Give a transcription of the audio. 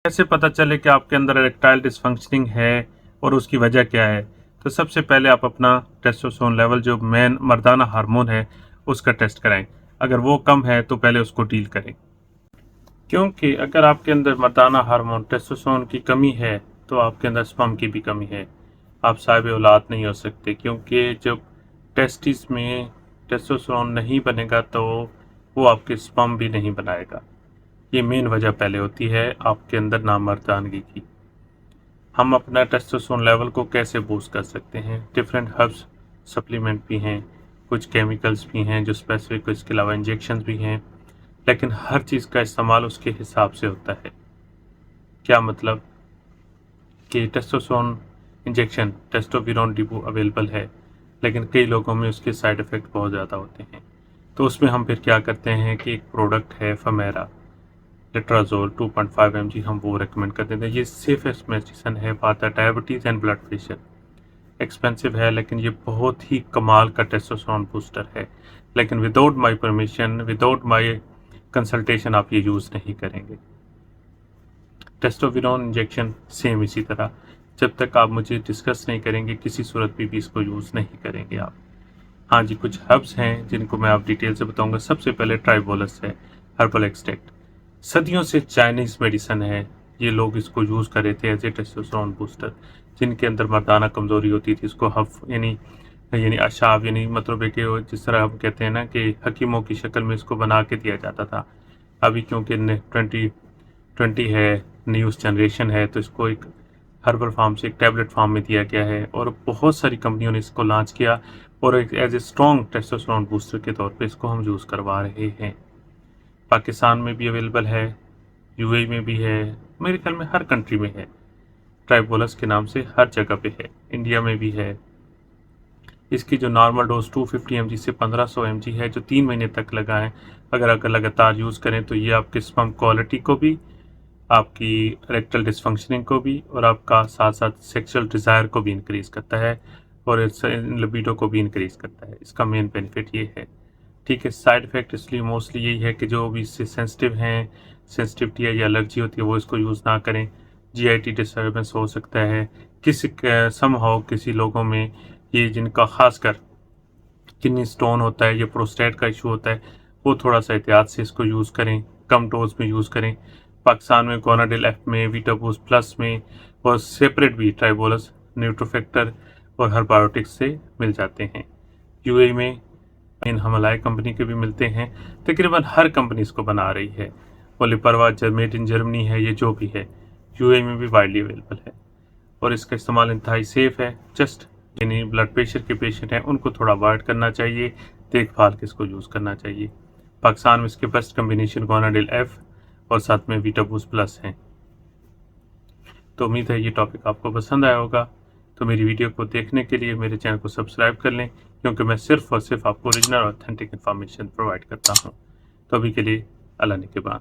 कैसे पता चले कि आपके अंदर इरेक्टाइल डिसफंक्शनिंग है और उसकी वजह क्या है? तो सबसे पहले आप अपना टेस्टोस्टेरोन लेवल जो मेन मर्दाना हार्मोन है उसका टेस्ट कराएं। अगर वो कम है तो पहले उसको डील करें, क्योंकि अगर आपके अंदर मर्दाना हार्मोन टेस्टोस्टेरोन की कमी है तो आपके अंदर स्पर्म की भी कमी है। आप साहिब औलाद नहीं हो सकते, क्योंकि जब टेस्टिस में टेस्टोस्टेरोन नहीं बनेगा तो वो आपके स्पर्म भी नहीं बनाएगा। ये मेन वजह पहले होती है आपके अंदर नामर्दानगी की। हम अपना टेस्टोस्टेरोन लेवल को कैसे बूस्ट कर सकते हैं? डिफरेंट हर्ब्स सप्लीमेंट भी हैं, कुछ केमिकल्स भी हैं जो स्पेसिफिक, इसके अलावा इंजेक्शन भी हैं, लेकिन हर चीज़ का इस्तेमाल उसके हिसाब से होता है। क्या मतलब कि testosterone injection testosterone depot available है, लेकिन कई लोगों में उसके साइड इफ़ेक्ट बहुत ज़्यादा होते हैं। तो उसमें हम फिर क्या करते हैं कि एक प्रोडक्ट है फमेरा लेट्राजोल 2.5 mg, हम वो रिकमेंड कर देते हैं। ये सेफेस्ट मेडिसिन है for the diabetes and blood pressure. Expensive है, लेकिन ये बहुत ही कमाल का टेस्टोस्टेरोन बूस्टर है, लेकिन without my permission, without my consultation आप ये यूज़ नहीं करेंगे। टेस्टोस्टेरोन इंजेक्शन सेम इसी तरह, जब तक आप मुझे डिस्कस नहीं करेंगे किसी सूरत में भी इसको यूज़ नहीं करेंगे आप। हाँ जी, कुछ हर्ब्स हैं जिनको मैं आप डिटेल से बताऊंगा। सबसे पहले ट्राइबोलस है, हर्बल एक्सट्रैक्ट, सदियों से चाइनीज़ मेडिसन है। ये लोग इसको यूज़ कर रहे थे एज ए टेस्टोस्टेरोन बूस्टर। जिनके अंदर मर्दाना कमज़ोरी होती थी, इसको हफ यानी अशाब, यानी मतलब है कि जिस तरह हम कहते हैं ना कि हकीमों की शक्ल में इसको बना के दिया जाता था। अभी क्योंकि 2020 है, न्यूज़ जनरेशन है, तो इसको एक हर्बल फार्म से एक टैबलेट फार्म में दिया गया है और बहुत सारी कंपनियों ने इसको लॉन्च किया और एक as a strong testosterone booster के तौर पे इसको हम यूज़ करवा रहे हैं। पाकिस्तान में भी अवेलेबल है, यूएई में भी है, मेरे ख्याल में हर कंट्री में है। ट्राइबोलस के नाम से हर जगह पे है, इंडिया में भी है। इसकी जो नॉर्मल डोज 250 mg से 1500 mg है, जो 3 महीने तक लगाएं, अगर लगातार यूज़ करें तो ये आपके स्पर्म क्वालिटी को भी, आपकी रेक्टल डिसफंक्शनिंग को भी और आपका साथ साथ सेक्सुअल डिज़ायर को भी इंक्रीज़ करता है और लिबिडो को भी इंक्रीज़ करता है। इसका मेन बेनिफिट ये है। ठीक है, साइड इफ़ेक्ट इसलिए मोस्टली यही है कि जो भी इससे सेंसिटिव हैं, सेंसिटिविटी है या एलर्जी होती है, वो इसको यूज़ ना करें। जीआईटी डिस्टर्बेंस हो सकता है किसी समहाउ किसी लोगों में, ये जिनका खासकर किडनी स्टोन होता है या प्रोस्टेट का इशू होता है, वो थोड़ा सा एहतियात से इसको यूज़ करें, कम डोज में यूज़ करें। पाकिस्तान में गोनाडिल एफ में, वीटाबूस्ट प्लस में और सेपरेट भी ट्राइबोलस, न्यूट्रोफैक्टर और हर्बायोटिक्स से मिल जाते हैं। यूएई में इन हमलाय कंपनी के भी मिलते हैं। तकरीबन हर कंपनी इसको बना रही है। ओलिपरवा मेड इन जर्मनी है, ये जो भी है, यूएई में भी वाइडली अवेलेबल है और इसका इस्तेमाल इंतहाई सेफ़ है। जस्ट यानी ब्लड प्रेशर के पेशेंट हैं उनको थोड़ा अवॉइड करना चाहिए, देखभाल के इसको यूज़ करना चाहिए। पाकिस्तान में इसके बेस्ट कम्बिनेशन गोनाडिल एफ और साथ में वीटाबूस्ट प्लस हैं। तो उम्मीद है ये टॉपिक आपको पसंद आया होगा। तो मेरी वीडियो को देखने के लिए मेरे चैनल को सब्सक्राइब कर लें, क्योंकि मैं सिर्फ और सिर्फ आपको ओरिजिनल और ऑथेंटिक इन्फॉर्मेशन प्रोवाइड करता हूँ। तो अभी के लिए अल्लाह ने के बाद।